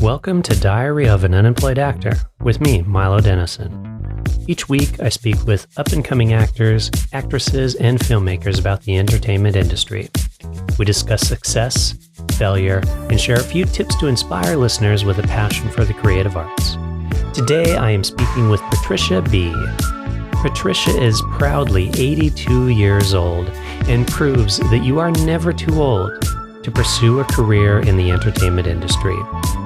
Welcome to Diary of an Unemployed Actor with me, Milo Dennison. Each week, I speak with up-and-coming actors, actresses, and filmmakers about the entertainment industry. We discuss success, failure, and share a few tips to inspire listeners with a passion for the creative arts. Today, I am speaking with Patricia B. Patricia is proudly 82 years old and proves that you are never too old to pursue a career in the entertainment industry.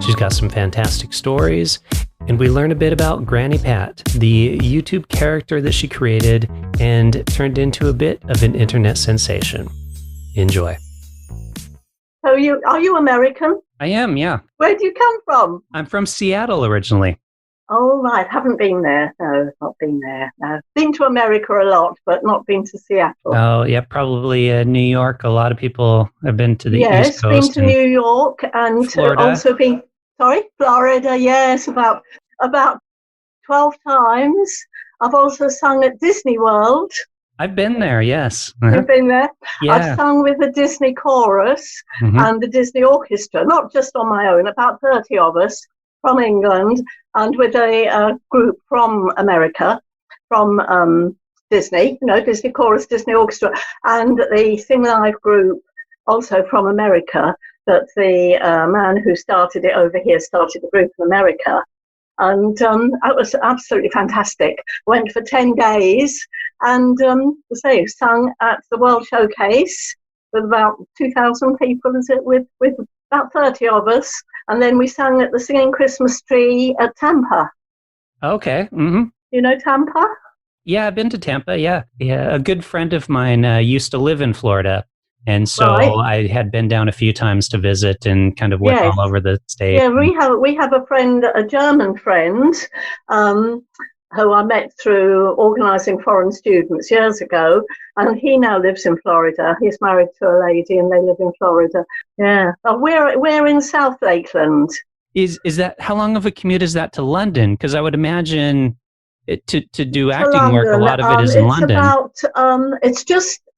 She's got some fantastic stories, and we learn a bit about Granny Pat, the YouTube character that she created and turned into a bit of an internet sensation. Enjoy. So are you American? I am, yeah. Where do you come from? I'm from Seattle originally. Oh, right. Haven't been there. No, not been there. No. Been to America a lot, but not been to Seattle. Oh, yeah, probably New York. A lot of people have been to the East Coast. Yes, been to New York and Florida. Also been, Florida, yes, about 12 times. I've also sung at Disney World. I've been there, yes. You've been there? Yeah. I've sung with the Disney Chorus and the Disney Orchestra, not just on my own, about 30 of us from England, and with a group from America, from Disney, Disney Chorus, Disney Orchestra, and the Sing Live group also from America, that the man who started it over here started the group in America. And that was absolutely fantastic. Went for 10 days and, sung at the World Showcase with about 2,000 people, with about 30 of us. And then we sang at the Singing Christmas Tree at Tampa. Okay. Mm-hmm. You know Tampa? Yeah, I've been to Tampa, yeah. A good friend of mine used to live in Florida. And so I had been down a few times to visit and kind of went all over the state. Yeah, we have a friend, a German friend, who I met through organising foreign students years ago, and he now lives in Florida. He's married to a lady, and they live in Florida. Yeah, we're in South Lakeland. Is that, how long of a commute is that to London? Because I would imagine to do acting work, a lot of it is in London.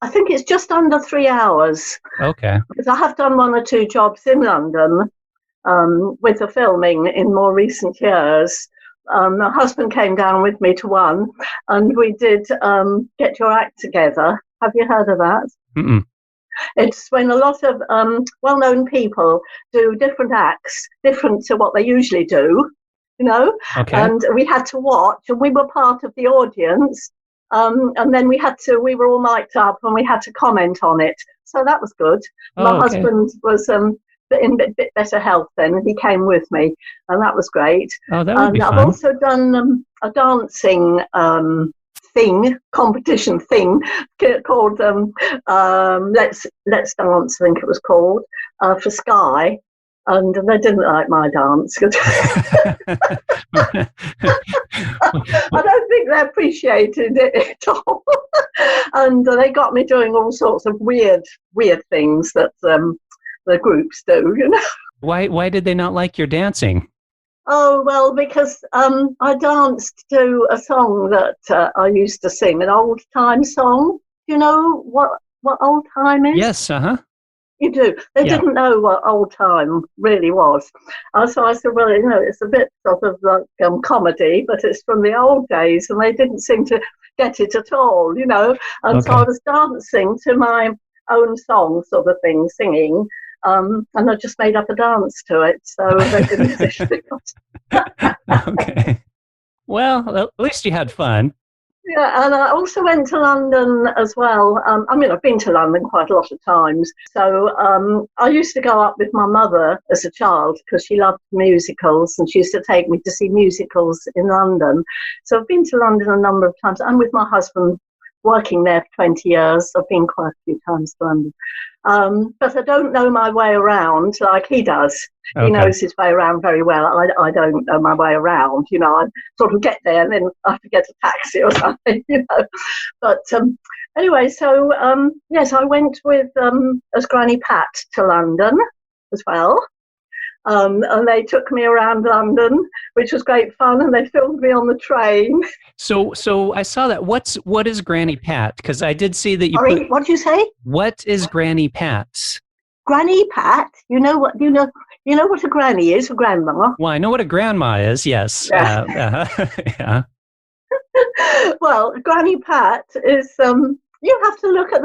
I think it's just under 3 hours. Okay. Because I have done one or two jobs in London with the filming in more recent years. My husband came down with me to one, and we did Get Your Act Together. Have you heard of that? Mm-mm. It's when a lot of well-known people do different acts, different to what they usually do, Okay. And we had to watch, and we were part of the audience, and then we were all mic'd up, and we had to comment on it. So that was good. My husband was in a bit better health then, and he came with me, and that was great. Oh, that would be fun. I've also done a dancing competition thing called Let's Dance, I think it was called, for Sky. And they didn't like my dance. I don't think they appreciated it at all. And they got me doing all sorts of weird things that the groups do, Why did they not like your dancing? Oh, well, because I danced to a song that I used to sing, an old time song. Do you know what old time is? Yes, You do. They didn't know what old time really was. So I said, well, it's a bit sort of like comedy, but it's from the old days, and they didn't seem to get it at all, And so I was dancing to my own song sort of thing, singing, and I just made up a dance to it, so they didn't Okay. Well, at least you had fun. Yeah, and I also went to London as well. I've been to London quite a lot of times. So I used to go up with my mother as a child because she loved musicals, and she used to take me to see musicals in London. So I've been to London a number of times. I'm with my husband working there for 20 years. I've been quite a few times to London. But I don't know my way around like he does. Okay. He knows his way around very well. I don't know my way around. I sort of get there and then I have to get a taxi or something, But anyway, so yes, I went with as Granny Pat to London as well. And they took me around London, which was great fun, and they filmed me on the train. So I saw that. What is Granny Pat? Because I did see that you. Sorry, what did you say? What is Granny Pat? Granny Pat? You know You know what a granny is, a grandma? Well, I know what a grandma is, yes. Yeah. Yeah. Well, Granny Pat is. You have to look at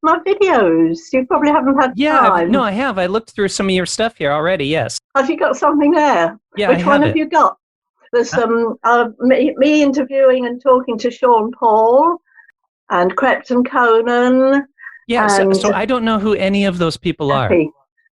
my videos. You probably haven't had time. No, I have. I looked through some of your stuff here already, yes. Have you got something there? Yeah, Which one have you got? There's me interviewing and talking to Sean Paul and Crepton Conan. Yeah, so I don't know who any of those people are.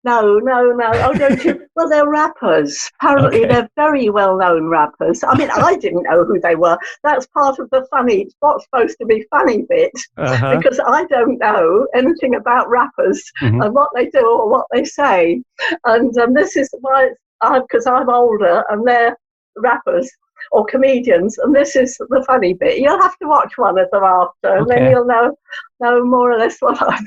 No. Oh, don't you? Well, they're rappers. Apparently, they're very well-known rappers. I mean, I didn't know who they were. That's part of the funny, what's supposed to be funny bit, because I don't know anything about rappers and what they do or what they say. And this is why, because I'm older and they're rappers or comedians, and this is the funny bit. You'll have to watch one of them after, and then you'll know more or less what I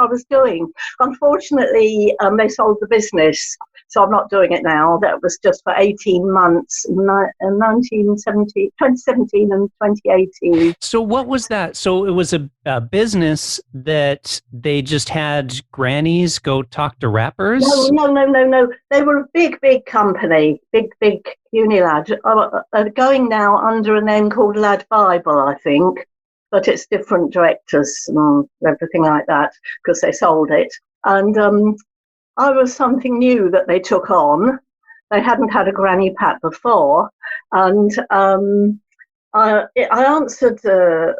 was doing. Unfortunately, they sold the business, so I'm not doing it now. That was just for 18 months, 2017 and 2018. So what was that? So it was a business that they just had grannies go talk to rappers? No. They were a big company, big Unilad, going now under a name called Lad Bible, I think. But it's different directors and everything like that because they sold it. And I was something new that they took on. They hadn't had a Granny Pat before. And I answered a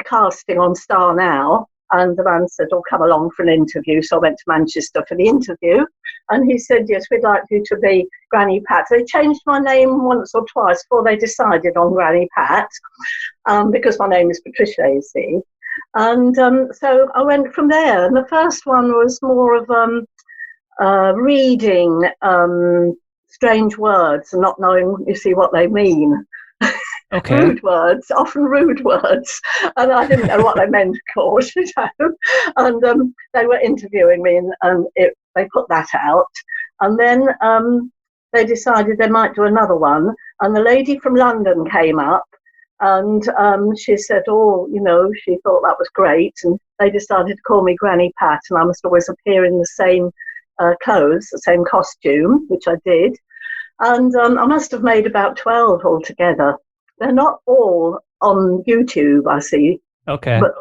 casting on Star Now. And the man said, come along for an interview. So I went to Manchester for the interview. And he said, yes, we'd like you to be Granny Pat. They changed my name once or twice before they decided on Granny Pat, because my name is Patricia, you see. And so I went from there. And the first one was more of reading strange words and not knowing, you see, what they mean. Okay. Often rude words, and I didn't know what they meant, of course, And they were interviewing me, and they put that out, and then they decided they might do another one, and the lady from London came up, and she said, she thought that was great, and they decided to call me Granny Pat, and I must always appear in the same clothes, the same costume, which I did, and I must have made about 12 altogether. They're not all on YouTube, I see. Okay. But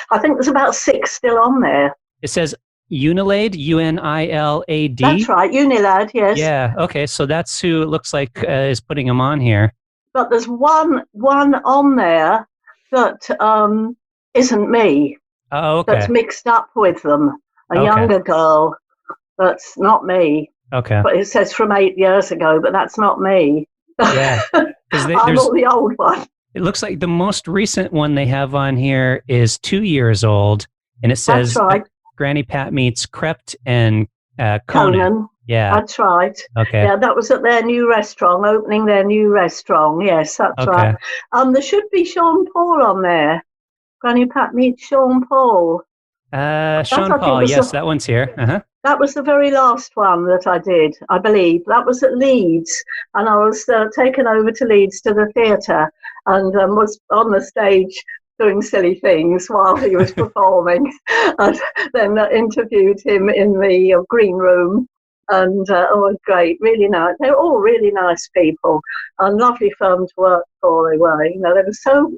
I think there's about 6 still on there. It says Unilad, Unilad. That's right, Unilad, yes. Yeah, okay, so that's who it looks like is putting them on here. But there's one on there that isn't me. Oh, okay. That's mixed up with them. A younger girl that's not me. Okay. But it says from 8 years ago, but that's not me. Yeah. I'm not the old one. It looks like the most recent one they have on here is 2 years old, and it says Granny Pat meets Crept and Conan. Yeah. That's right. Okay. Yeah, that was at their new restaurant, opening their new restaurant. Yes, that's right. There should be Sean Paul on there. Granny Pat meets Sean Paul. Sean Paul, yes, that one's here. That was the very last one that I did, I believe. That was at Leeds, and I was taken over to Leeds to the theatre and was on the stage doing silly things while he was performing, and then interviewed him in the green room. And it was great, really nice. They were all really nice people and lovely firm to work for. They were, they were so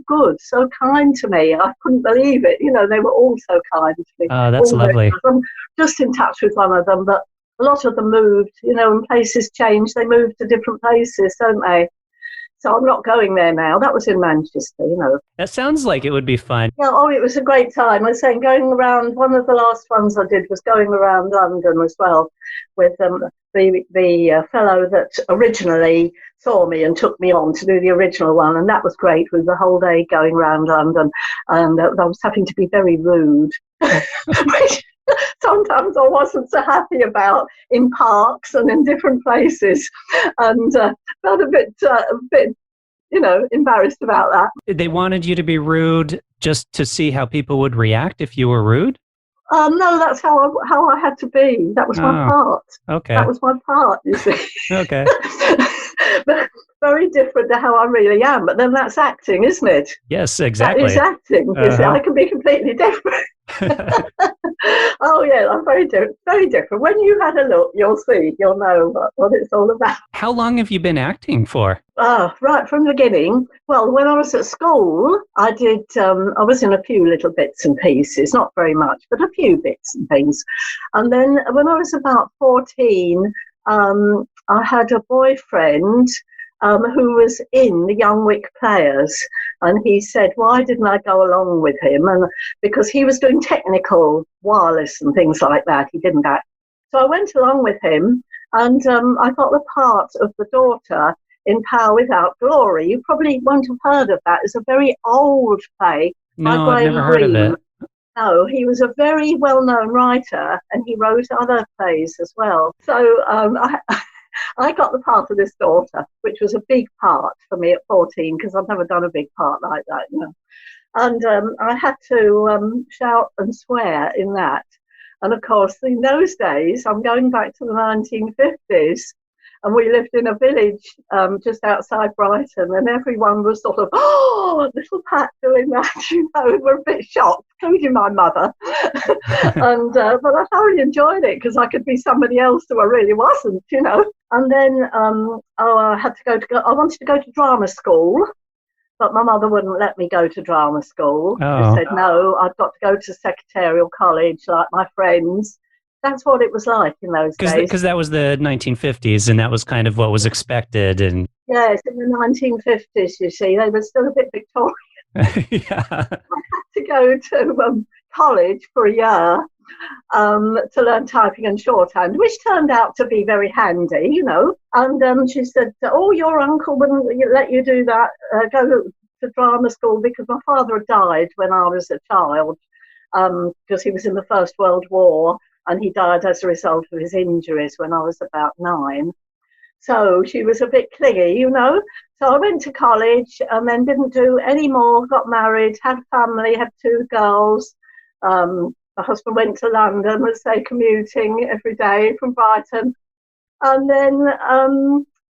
good, so kind to me. I couldn't believe it. They were all so kind to me. Oh, that's lovely. I'm just in touch with one of them, but a lot of them moved, and places change. They moved to different places, don't they? So I'm not going there now. That was in Manchester, That sounds like it would be fun. Yeah, it was a great time. I was saying going around, one of the last ones I did was going around London as well with the fellow that originally saw me and took me on to do the original one, and that was great with the whole day going around London, and I was having to be very rude, which sometimes I wasn't so happy about in parks and in different places, and felt a bit embarrassed about that. They wanted you to be rude just to see how people would react if you were rude? No, that's how I had to be. That was my part. Okay. That was my part, you see. Okay. But very different to how I really am. But then that's acting, isn't it? Yes, exactly. That is acting. You see, I can be completely different. Oh yeah, I'm very different. Very different. When you had a look, you'll see. You'll know what it's all about. How long have you been acting for? Right from the beginning. Well, when I was at school, I did. I was in a few little bits and pieces, not very much, but a few bits and things. And then when I was about 14, I had a boyfriend who was in the Young Wick Players, and he said, why didn't I go along with him? And because he was doing technical wireless and things like that, he didn't act. So I went along with him, and I got the part of the daughter in Power Without Glory. You probably won't have heard of that. It's a very old play by No, I've Graham never heard of Greene. it. No, he was a very well-known writer, and he wrote other plays as well. So I got the part of this daughter, which was a big part for me at 14, because I've never done a big part like that, you know. And I had to shout and swear in that. And of course, in those days, I'm going back to the 1950s, and we lived in a village just outside Brighton, and everyone was sort of, oh, little Pat doing that, you know, we're a bit shocked, including my mother. And but I thoroughly enjoyed it, because I could be somebody else who I really wasn't, you know. And then I had to I wanted to go to drama school, but my mother wouldn't let me go to drama school. Oh. She said, no, I've got to go to secretarial college like my friends. That's what it was like in those days. Because that was the 1950s, and that was kind of what was expected. And yes, in the 1950s, you see, they were still a bit Victorian. yeah. I had to go to college for a year to learn typing and shorthand, which turned out to be very handy, you know. And she said, oh, your uncle wouldn't let you do that, go to drama school, because my father had died when I was a child, because he was in the First World War, and he died as a result of his injuries when I was about 9. So she was a bit clingy, you know. So I went to college and then didn't do any more, got married, had a family, had 2 girls. My husband went to London, was say commuting every day from Brighton. And then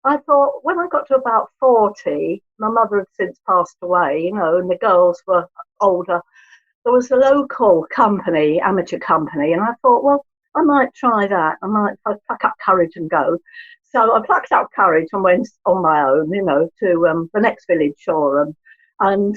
I thought, when I got to about 40, my mother had since passed away, you know, and the girls were older. There was a local company, amateur company, and I thought, well, I might try that. I might pluck up courage and go. So I plucked up courage and went on my own, you know, to the next village, Shoreham, and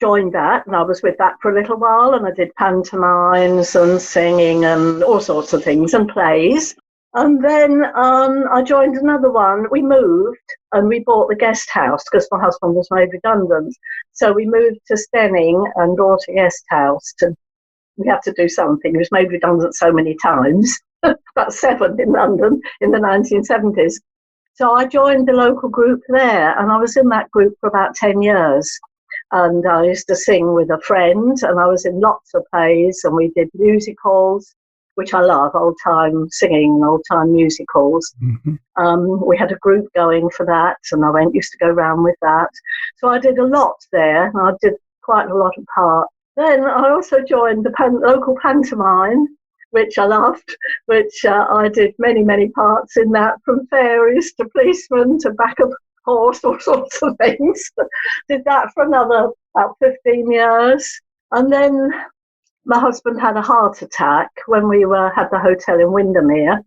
joined that. And I was with that for a little while, and I did pantomimes and singing and all sorts of things and plays. And then I joined another one. We moved and we bought the guest house because my husband was made redundant. So we moved to Stenning and bought a guest house. We had to do something. He was made redundant so many times, about 7 in London in the 1970s. So I joined the local group there, and I was in that group for about 10 years. And I used to sing with a friend, and I was in lots of plays, and we did music halls, which I love, old-time singing and old-time music halls. Mm-hmm. We had a group going for that, and I used to go around with that. So I did a lot there, and I did quite a lot of parts. Then I also joined the local pantomime, which I loved, which I did many, many parts in that, from fairies to policemen to backup horse, all sorts of things. Did that for another about 15 years. And then my husband had a heart attack when we had the hotel in Windermere.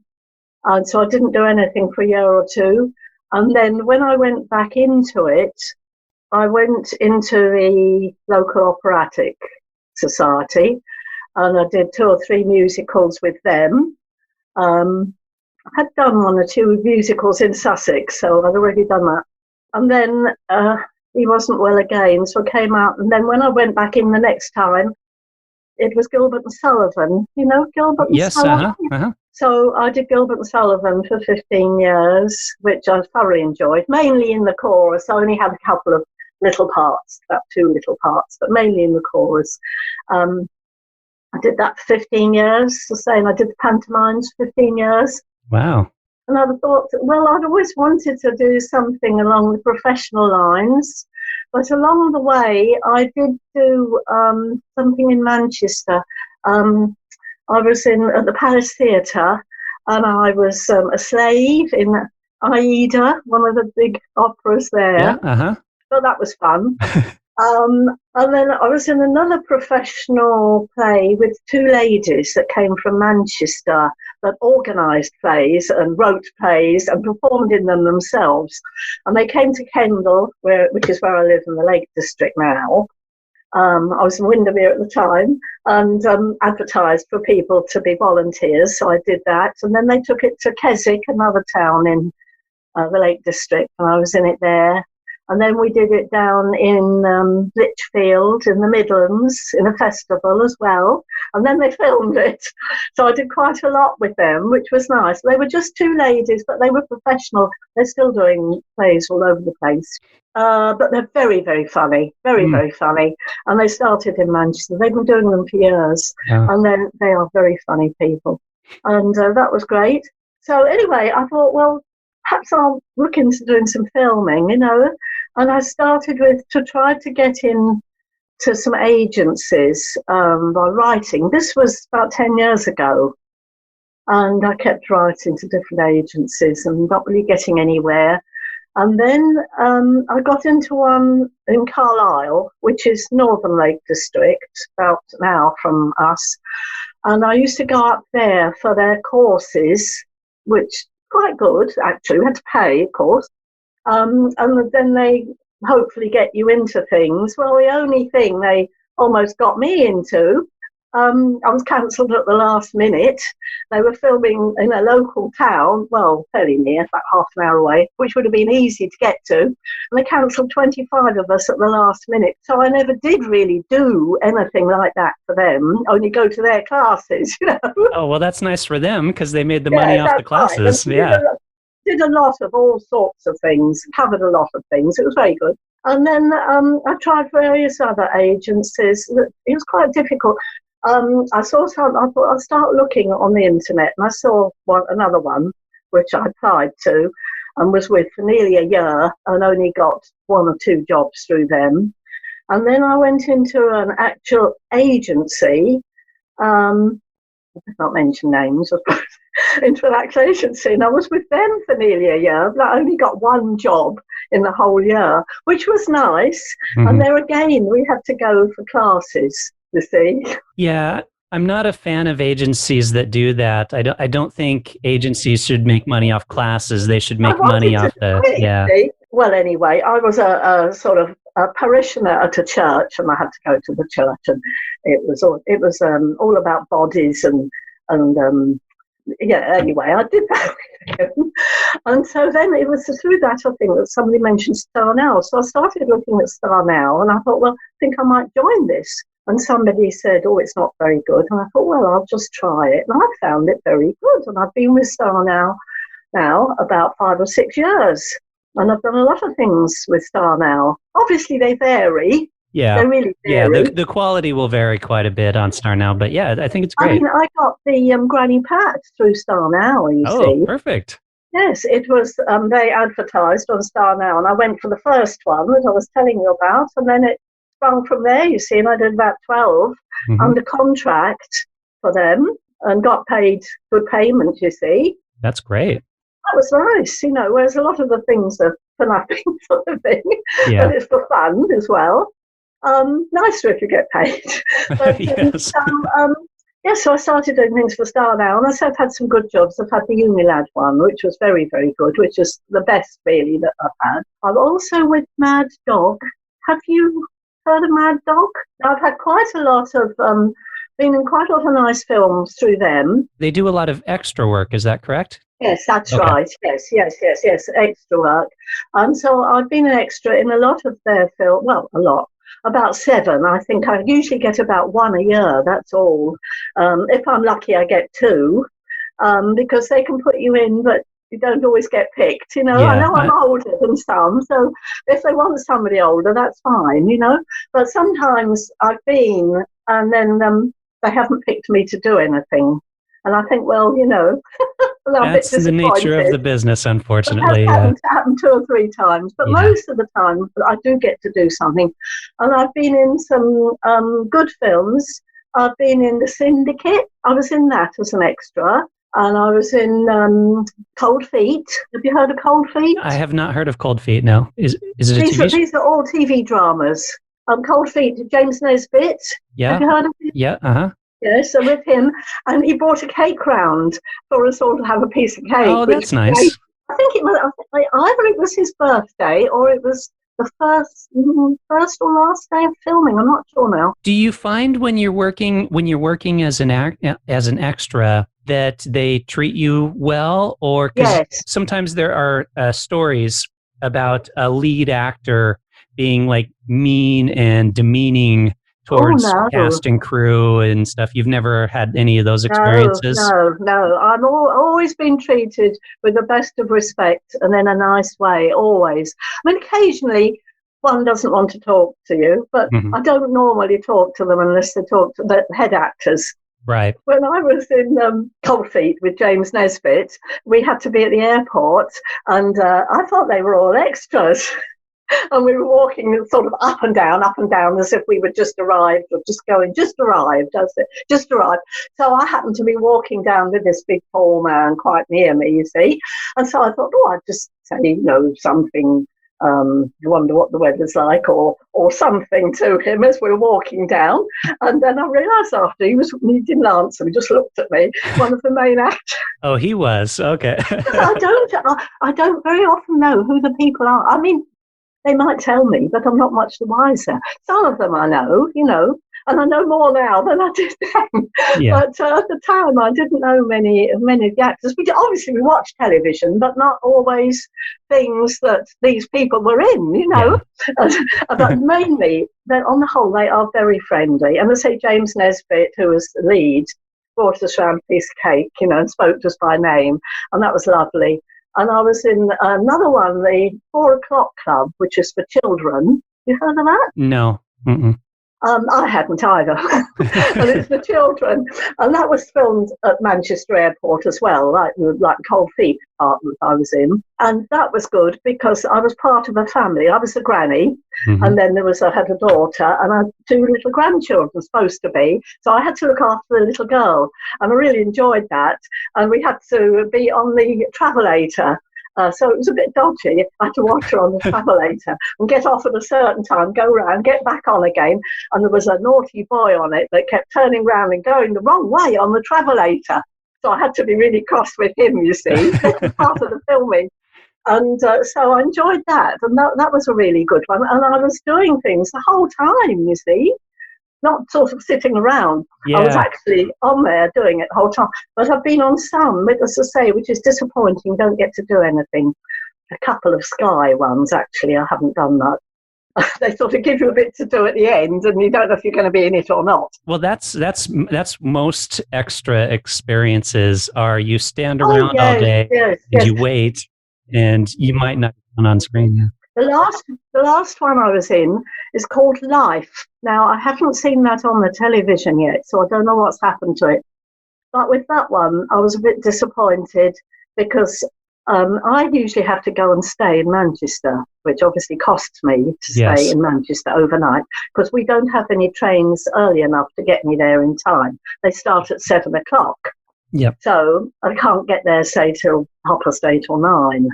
And so I didn't do anything for a year or 2. And then when I went back into it, I went into the local operatic society, and I did 2 or 3 musicals with them. I had done 1 or 2 musicals in Sussex, so I'd already done that. And then he wasn't well again, so I came out. And then when I went back in the next time, it was Gilbert and Sullivan. You know Gilbert and Sullivan? So I did Gilbert and Sullivan for 15 years, which I thoroughly enjoyed, mainly in the chorus. I only had a couple of little parts, about 2 little parts, but mainly in the chorus. I did that for 15 years, and I did the pantomimes for 15 years. Wow. And I thought, well, I'd always wanted to do something along the professional lines, but along the way, I did do something in Manchester. I was at the Palace Theatre, and I was a slave in Aida, one of the big operas there. Yeah, uh-huh. So that was fun. And then I was in another professional play with two ladies that came from Manchester that organised plays and wrote plays and performed in them themselves. And they came to Kendal, which is where I live in the Lake District now. I was in Windermere at the time and advertised for people to be volunteers. So I did that. And then they took it to Keswick, another town in the Lake District, and I was in it there. And then we did it down in Lichfield in the Midlands in a festival as well. And then they filmed it. So I did quite a lot with them, which was nice. They were just two ladies, but they were professional. They're still doing plays all over the place. But they're very, very funny. Very, very funny. And they started in Manchester. They've been doing them for years. Yeah. And then they are very funny people. And that was great. So anyway, I thought, well, perhaps I'll look into doing some filming, And I started to try to get in to some agencies by writing. This was about 10 years ago. And I kept writing to different agencies and not really getting anywhere. And then I got into one in Carlisle, which is Northern Lake District, about an hour from us. And I used to go up there for their courses, which quite good, actually. We had to pay, of course. And then they hopefully get you into things. Well, the only thing they almost got me into, I was cancelled at the last minute. They were filming in a local town, well, fairly near, about half an hour away, which would have been easy to get to. And they cancelled 25 of us at the last minute. So I never did really do anything like that for them, only go to their classes, Oh, well, that's nice for them because they made the money off the classes. Right. Yeah. Did a lot of all sorts of things, covered a lot of things. It was very good. And then I tried various other agencies. It was quite difficult. I saw some. I thought I'll start looking on the internet, and I saw another one, which I applied to, and was with for nearly a year, and only got 1 or 2 jobs through them. And then I went into an actual agency. I can't mention names, of course. Into an actual agency, and I was with them for nearly a year, but I only got 1 job in the whole year, which was nice. Mm-hmm. And there again, we had to go for classes, you see. Yeah, I'm not a fan of agencies that do that. I don't think agencies should make money off classes. They should make money off yeah. Well, anyway, I was a sort of a parishioner at a church, and I had to go to the church, and it was all about bodies and yeah, anyway, I did that with him. And so then it was through that, I think, that somebody mentioned Star Now. So I started looking at Star Now, and I thought, well, I think I might join this. And somebody said, oh, it's not very good. And I thought, well, I'll just try it. And I found it very good. And I've been with Star now about 5 or 6 years. And I've done a lot of things with Star Now. Obviously, they vary. Yeah, they really vary. Yeah, the quality will vary quite a bit on Star Now, but yeah, I think it's great. I mean, I got the Granny Pat through Star Now, you see. Oh, perfect. Yes, it was, they advertised on Star Now, and I went for the first one that I was telling you about, and then it sprung from there, you see, and I did about 12 under contract for them, and got paid good payment, you see. That's great. That was nice, whereas a lot of the things are for nothing sort of thing, but it's for fun as well. Nicer if you get paid. But, yes. So I started doing things for Star Now, and I've had some good jobs. I've had the Unilad one, which was very, very good, which is the best, really, that I've had. I'm also with Mad Dog. Have you heard of Mad Dog? I've had quite a lot of, been in quite a lot of nice films through them. They do a lot of extra work, is that correct? Yes, that's right. Yes, extra work. So I've been an extra in a lot of their films, well, a lot. About 7. I think I usually get about 1 a year, that's all. If I'm lucky, I get 2, because they can put you in, but you don't always get picked, I know I'm older than some, so if they want somebody older, that's fine, But sometimes I've been, and then they haven't picked me to do anything. And I think, well, that's the nature of the business, unfortunately. It's happened 2 or 3 times, but most of the time I do get to do something. And I've been in some good films. I've been in The Syndicate. I was in that as an extra. And I was in Cold Feet. Have you heard of Cold Feet? I have not heard of Cold Feet, no. Is it a TV show? These are all TV dramas. Cold Feet, James Nesbitt. Yeah. Have you heard of him? Yeah, uh-huh. Yes, so with him, and he brought a cake round for us all to have a piece of cake. Oh, that's nice. I think it was either it was his birthday or it was the first or last day of filming. I'm not sure now. Do you find when you're working as an extra that they treat you well, or yes. Sometimes there are stories about a lead actor being like mean and demeaning towards cast and crew and stuff. You've never had any of those experiences? No. I've always been treated with the best of respect and in a nice way, always. I mean, occasionally one doesn't want to talk to you, but I don't normally talk to them unless they talk to the head actors. Right. When I was in Cold Feet with James Nesbitt, we had to be at the airport, and I thought they were all extras. And we were walking sort of up and down, as if we were just arrived or just arrived. So I happened to be walking down with this big tall man quite near me, you see. And so I thought, I'd just say, something, you wonder what the weather's like or something to him as we were walking down. And then I realised after he didn't answer, he just looked at me, one of the main actors. Oh, he was? Okay. I don't very often know who the people are. I mean, they might tell me, but I'm not much the wiser. Some of them I know, and I know more now than I did then. Yeah. But at the time, I didn't know many of the actors. Obviously, we watched television, but not always things that these people were in, Yeah. But mainly, on the whole, they are very friendly. And I say James Nesbitt, who was the lead, brought us around a piece of cake, and spoke to us by name, and that was lovely. And I was in another one, the 4 o'clock club, which is for children. You heard of that? No. Mm-mm. I hadn't either. But it's for children. And that was filmed at Manchester Airport as well, like Cold Feet department I was in. And that was good because I was part of a family. I was a granny, and then I had a daughter, and I had 2 little grandchildren, supposed to be. So I had to look after the little girl, and I really enjoyed that. And we had to be on the travelator. So it was a bit dodgy. I had to watch her on the travelator and get off at a certain time, go round, get back on again. And there was a naughty boy on it that kept turning round and going the wrong way on the travelator. So I had to be really cross with him, you see, part of the filming. And so I enjoyed that. And that was a really good one. And I was doing things the whole time, you see. Not sort of sitting around. Yeah. I was actually on there doing it the whole time. But I've been on some, as I say, which is disappointing, don't get to do anything. A couple of Sky ones, actually, I haven't done that. They sort of give you a bit to do at the end, and you don't know if you're going to be in it or not. Well, that's most extra experiences are you stand around all day and you wait, and you might not be on screen. Yeah. The last one I was in is called Life. Now, I haven't seen that on the television yet, so I don't know what's happened to it. But with that one, I was a bit disappointed because I usually have to go and stay in Manchester, which obviously costs me to stay in Manchester overnight because we don't have any trains early enough to get me there in time. They start at 7 o'clock. Yep. So I can't get there, say, till 8:30 or 9,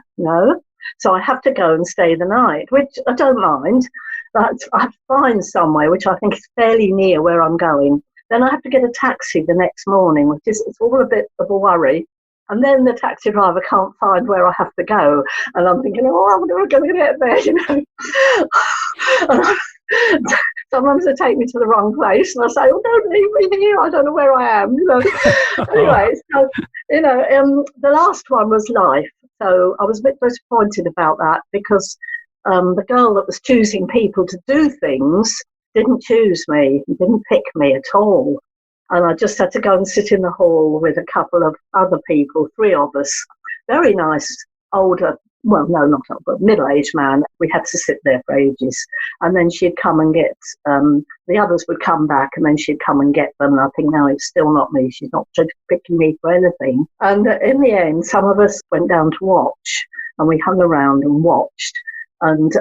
So I have to go and stay the night, which I don't mind, but I have to find somewhere which I think is fairly near where I'm going. Then I have to get a taxi the next morning, it's all a bit of a worry. And then the taxi driver can't find where I have to go. And I'm thinking, I'm never going to get there, And sometimes they take me to the wrong place, and I say, don't leave me here, I don't know where I am, Anyway, so, the last one was Life. So I was a bit disappointed about that because the girl that was choosing people to do things didn't choose me, didn't pick me at all. And I just had to go and sit in the hall with a couple of other people, 3 of us, very nice, older, well, no, not older, but middle-aged man. We had to sit there for ages. And then she'd come and get, the others would come back and then she'd come and get them. And I think, no, it's still not me. She's not picking me for anything. And in the end, some of us went down to watch and we hung around and watched. And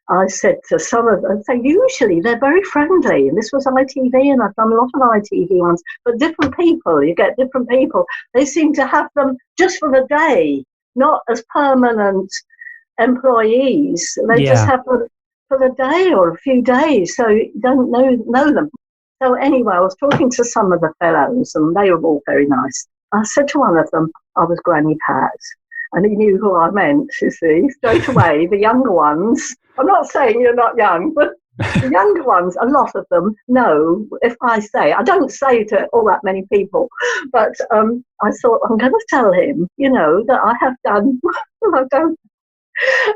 I said to some of them, so usually they're very friendly, and this was ITV, and I've done a lot of ITV ones, but different people, you get different people. They seem to have them just for the day, not as permanent employees. They just have them for the day or a few days, so you don't know them. So anyway, I was talking to some of the fellows, and they were all very nice. I said to one of them, I was Granny Pat, and he knew who I meant, you see, straight away. The younger ones, I'm not saying you're not young, but the younger ones, a lot of them know if I say, I don't say to all that many people, but I thought, I'm going to tell him, that I have done,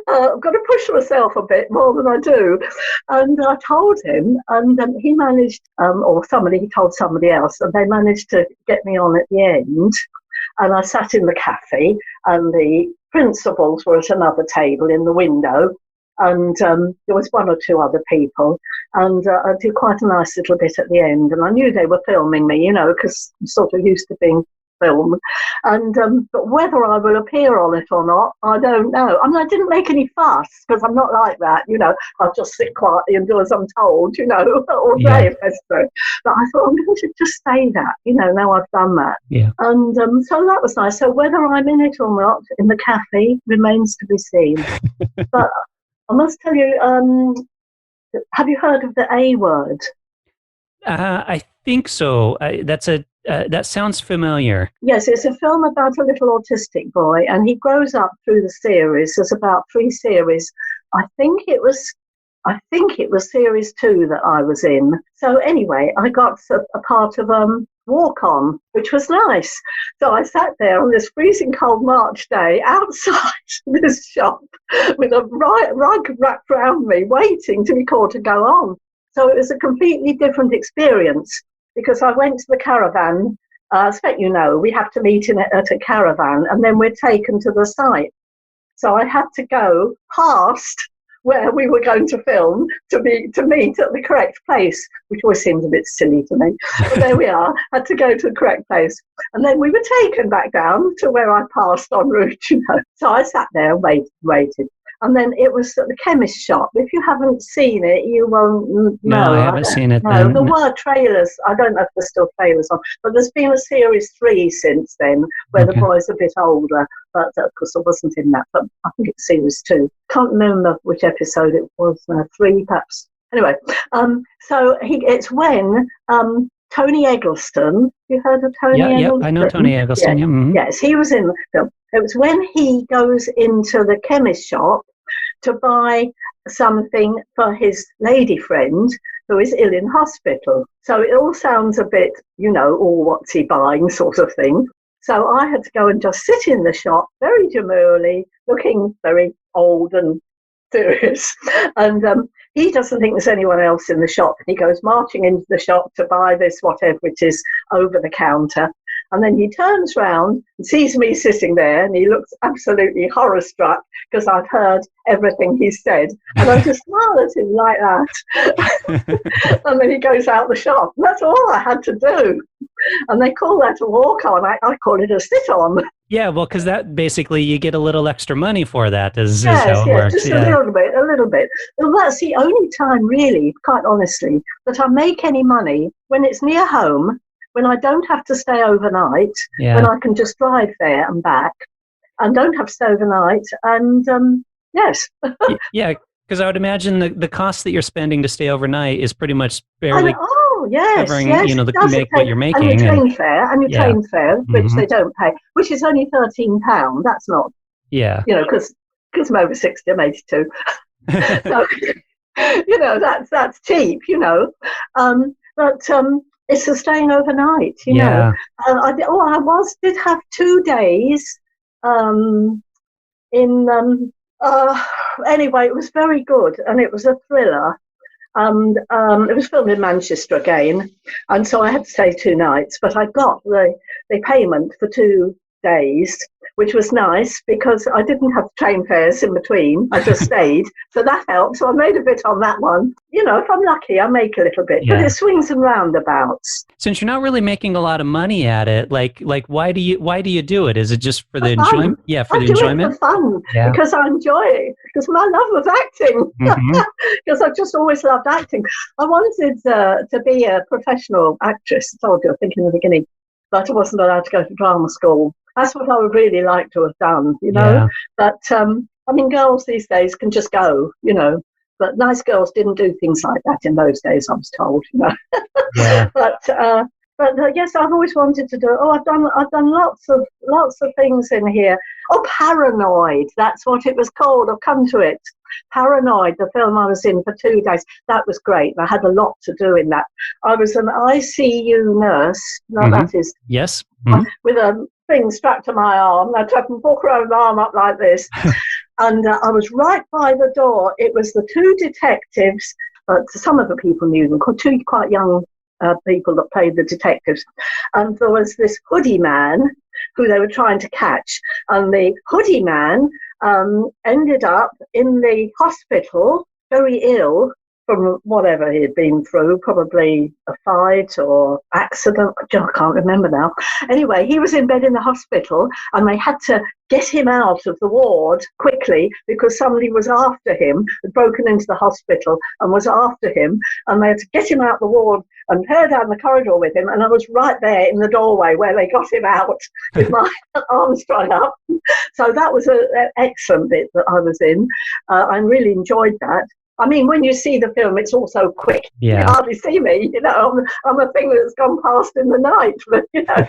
I've got to push myself a bit more than I do. And I told him, and he managed, he told somebody else, and they managed to get me on at the end. And I sat in the cafe, and the principals were at another table in the window, and there was one or two other people, and I did quite a nice little bit at the end. And I knew they were filming me, because I'm sort of used to being film, and but whether I will appear on it or not, I don't know. I mean, I didn't make any fuss, because I'm not like that, I'll just sit quietly and do as I'm told, all day if necessary. But I thought, I'm going to just say that, now I've done that. And so that was nice. So whether I'm in it or not in the cafe remains to be seen. But I must tell you, have you heard of the A word? I think so. That sounds familiar. Yes, it's a film about a little autistic boy, and he grows up through the series. There's about 3 series. I think it was series 2 that I was in. So anyway, I got a part of Walk On, which was nice. So I sat there on this freezing cold March day outside this shop with a rug wrapped around me, waiting to be called to go on. So it was a completely different experience, because I went to the caravan. I expect we have to meet at a caravan, and then we're taken to the site. So I had to go past where we were going to film to meet at the correct place, which always seems a bit silly to me. But there we are, had to go to the correct place. And then we were taken back down to where I passed en route, So I sat there and waited. And then it was at the chemist shop. If you haven't seen it, you won't know. No, I haven't seen it. No, there were trailers. I don't know if there's still trailers on, but there's been a series 3 since then, where the boy's a bit older. But of course, I wasn't in that. But I think it's series 2. Can't remember which episode it was. 3, perhaps. Anyway, so it's when Tony Eggleston. You heard of Tony Eggleston? Yeah, I know Tony Eggleston. Yeah. Mm-hmm. Yes, he was in the film. It was when he goes into the chemist shop to buy something for his lady friend who is ill in hospital. So it all sounds a bit, what's he buying sort of thing. So I had to go and just sit in the shop very demurely, looking very old and serious. And he doesn't think there's anyone else in the shop. He goes marching into the shop to buy this, whatever it is, over the counter. And then he turns round and sees me sitting there, and he looks absolutely horror-struck, because I'd heard everything he said. And I just smiled at him like that. And then he goes out the shop. And that's all I had to do. And they call that a walk-on. I call it a sit-on. Yeah, well, because that basically you get a little extra money for that, is how it works. Just a little bit. Well, that's the only time, really, quite honestly, that I make any money, when it's near home, when I don't have to stay overnight, when I can just drive there and back, and don't have to stay overnight. And yes. Yeah, because I would imagine the cost that you're spending to stay overnight is pretty much barely covering, what you're making. And your train fare, which they don't pay, which is only £13. That's not, because I'm over 60, I'm 82. So, that's cheap, but it's for staying overnight, know. I did have 2 days anyway, it was very good, and it was a thriller. And it was filmed in Manchester again, and so I had to stay 2 nights, but I got the payment for 2 days, which was nice because I didn't have train fares in between. I just stayed. So that helped. So I made a bit on that one. You know, if I'm lucky, I make a little bit. Yeah. But it swings and roundabouts. Since you're not really making a lot of money at it, like why do you do it? Is it just for the enjoyment? Yeah, for the enjoyment. I do it for fun, because I enjoy it, because of my love of acting. Because I've just always loved acting. I wanted to be a professional actress. I told you, I think in the beginning, but I wasn't allowed to go to drama school. That's what I would really like to have done, you know. Yeah. But I mean, girls these days can just go, you know. But nice girls didn't do things like that in those days, I was told, you know. Yeah. But yes, I've always wanted to do it. Oh, I've done lots of things in here. Oh, Paranoid, that's what it was called. I've come to it. Paranoid, the film I was in for 2 days. That was great. I had a lot to do in that. I was an ICU nurse. No, that is. Yes. With a thing strapped to my arm. I'd have to walk around my arm up like this. And I was right by the door. It was the two detectives, but some of the people knew them, two quite young people that played the detectives. And there was this hoodie man who they were trying to catch. And the hoodie man ended up in the hospital, very ill, from whatever he had been through, probably a fight or accident. I can't remember now. Anyway, he was in bed in the hospital and they had to get him out of the ward quickly because somebody was after him, had broken into the hospital and was after him, and they had to get him out the ward and her down the corridor with him, and I was right there in the doorway where they got him out with my arms strung up. So that was an excellent bit that I was in. I really enjoyed that. I mean, when you see the film, it's all so quick. Yeah. You hardly see me, you know. I'm a thing that's gone past in the night, but, you know.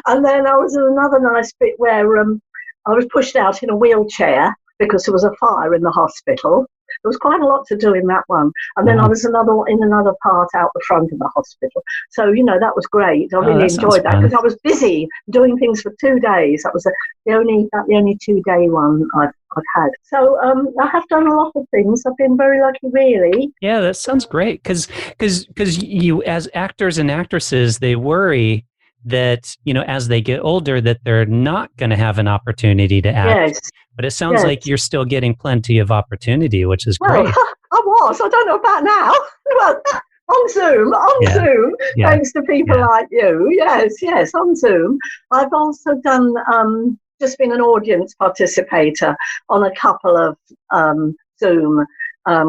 And then I was in another nice bit where I was pushed out in a wheelchair because there was a fire in the hospital. There was quite a lot to do in that one. And then I was in another part out the front of the hospital. So, you know, that was great. I really enjoyed that because I was busy doing things for 2 days. That was the only 2-day one I've had. So I have done a lot of things. I've been very lucky, really. Yeah, that sounds great. Because you, as actors and actresses, they worry that, you know, as they get older, that they're not going to have an opportunity to act. Yes. But it sounds like you're still getting plenty of opportunity, which is great. I was. I don't know about now. Well, on Zoom, thanks to people like you. Yes, on Zoom. I've also done, just been an audience participator on a couple of Zoom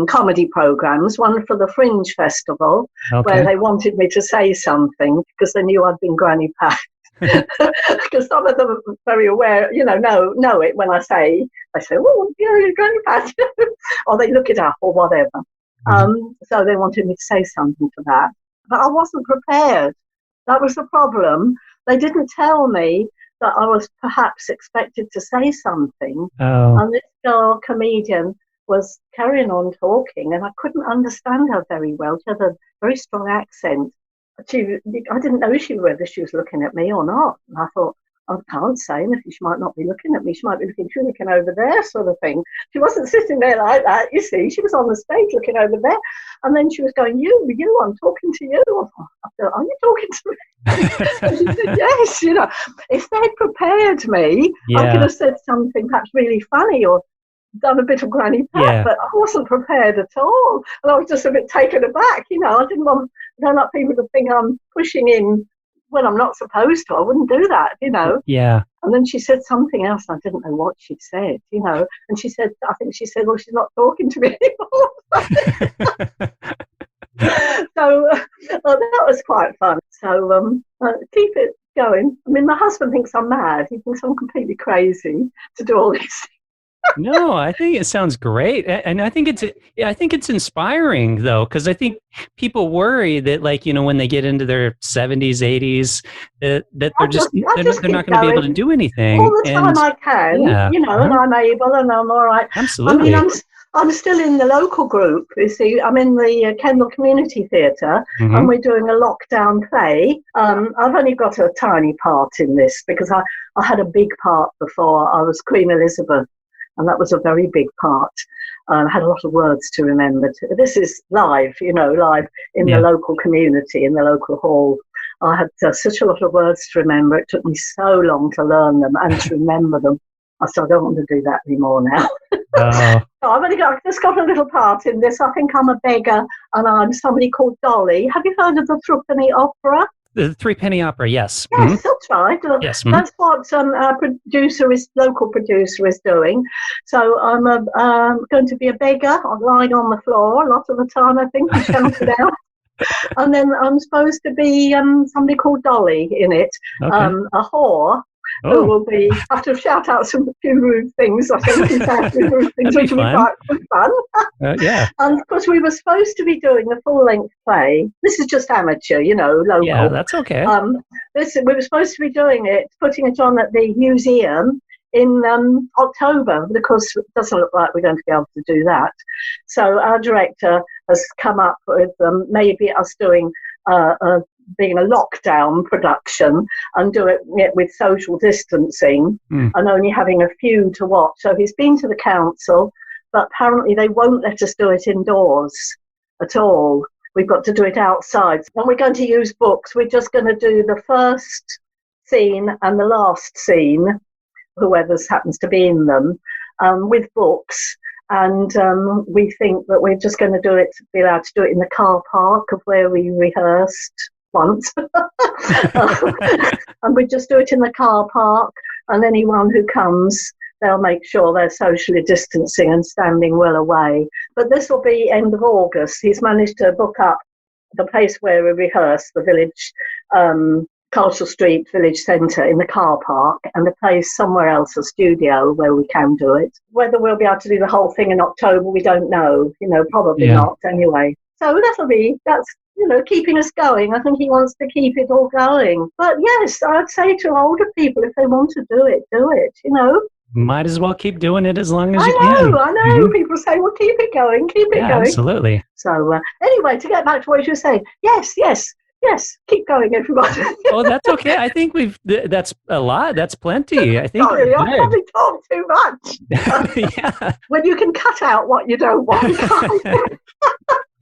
comedy programs, one for the Fringe Festival, where they wanted me to say something because they knew I'd been Granny Pat. Because some of them are very aware, you know it when I say, they say, oh, you're Granny Pat, or they look it up or whatever. So they wanted me to say something for that. But I wasn't prepared. That was the problem. They didn't tell me that I was perhaps expected to say something. And this girl, comedian, was carrying on talking, and I couldn't understand her very well. She had a very strong accent. I didn't know whether she was looking at me or not. And I thought, I can't say anything. She might not be looking at me. She might be looking over there, sort of thing. She wasn't sitting there like that, you see. She was on the stage looking over there. And then she was going, you, I'm talking to you. I thought, are you talking to me? And she said, yes, you know. If they'd prepared me, I could have said something perhaps really funny or done a bit of Granny Pat, but I wasn't prepared at all. And I was just a bit taken aback, you know. I don't want people to think I'm pushing in when I'm not supposed to. I wouldn't do that, you know. Yeah. And then she said something else. I didn't know what she'd said, you know. And she said, I think she said, well, she's not talking to me anymore. So that was quite fun. So keep it going. I mean, my husband thinks I'm mad. He thinks I'm completely crazy to do all these things. No, I think it sounds great, and I think it's inspiring though, because I think people worry that, like, you know, when they get into their 70s, 80s, that they're not going to be able to do anything all the time. I can, you know, and I'm able, and I'm all right. Absolutely. I mean, I'm still in the local group. You see, I'm in the Kendal Community Theatre, and we're doing a lockdown play. I've only got a tiny part in this because I had a big part before. I was Queen Elizabeth. And that was a very big part. I had a lot of words to remember. This is live, you know, live in the local community, in the local hall. I had such a lot of words to remember. It took me so long to learn them and to remember them. I said, I don't want to do that anymore now. So I've just got a little part in this. I think I'm a beggar and I'm somebody called Dolly. Have you heard of the Threepenny Opera? The Threepenny Opera, yes. Yes, that's right. Yes. That's what our local producer is doing. So I'm going to be a beggar. I'm lying on the floor a lot of the time, I think, and shouting out. And then I'm supposed to be somebody called Dolly in it, a whore. Who will be, I have to shout out some few rude things, I think, rude things, which will be quite fun. Yeah. And of course, we were supposed to be doing a full-length play. This is just amateur, local. Yeah, that's okay. We were supposed to be doing it, putting it on at the museum in October, because it doesn't look like we're going to be able to do that. So our director has come up with maybe us doing being a lockdown production and do it with social distancing and only having a few to watch. So he's been to the council, but apparently they won't let us do it indoors at all. We've got to do it outside. And we're going to use books. We're just going to do the first scene and the last scene, whoever happens to be in them, with books. And we think that we're just going to be allowed to do it in the car park of where we rehearsed once. And we just do it in the car park, and anyone who comes, they'll make sure they're socially distancing and standing well away. But this will be end of August. He's managed to book up the place where we rehearse, the village, Castle Street Village Centre, in the car park, and a place somewhere else, a studio where we can do it. Whether we'll be able to do the whole thing in October, we don't know. Probably not anyway. So that's keeping us going. I think he wants to keep it all going. But yes, I'd say to older people, if they want to do it, Might as well keep doing it as long as you can. I know. Mm-hmm. People say, well, keep it going, keep it going. Absolutely. So anyway, to get back to what you were saying, yes, keep going, everybody. Oh, that's okay. I think that's a lot. That's plenty. I think. Sorry, I probably talk too much. Yeah. When you can cut out what you don't want.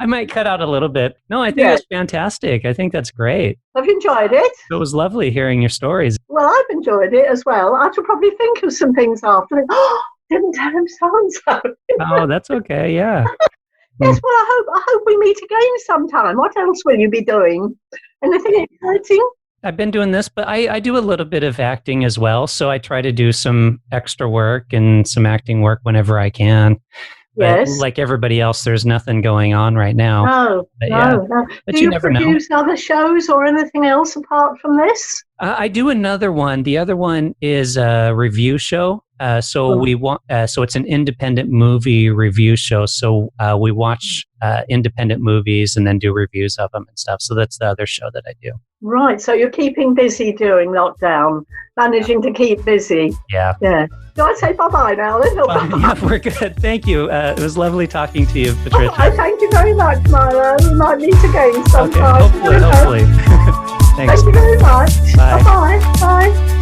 I might cut out a little bit. No, I think that's fantastic. I think that's great. I've enjoyed it. It was lovely hearing your stories. Well, I've enjoyed it as well. I should probably think of some things after. Didn't tell him so-and-so. Oh, that's okay. Yeah. Yes, well, I hope we meet again sometime. What else will you be doing? Anything exciting? I've been doing this, but I do a little bit of acting as well. So I try to do some extra work and some acting work whenever I can. But like everybody else, there's nothing going on right now. No. But do you never produce other shows or anything else apart from this? I do another one. The other one is a review show. So it's an independent movie review show. So we watch independent movies and then do reviews of them and stuff. So that's the other show that I do. Right. So you're keeping busy during lockdown, managing to keep busy. Yeah. Do I say bye-bye now then? Yeah, we're good. Thank you. It was lovely talking to you, Patricia. Thank you very much, Myla. We might meet again sometime. Okay, hopefully. Thanks. Thank you very much. Bye. Bye-bye. Bye.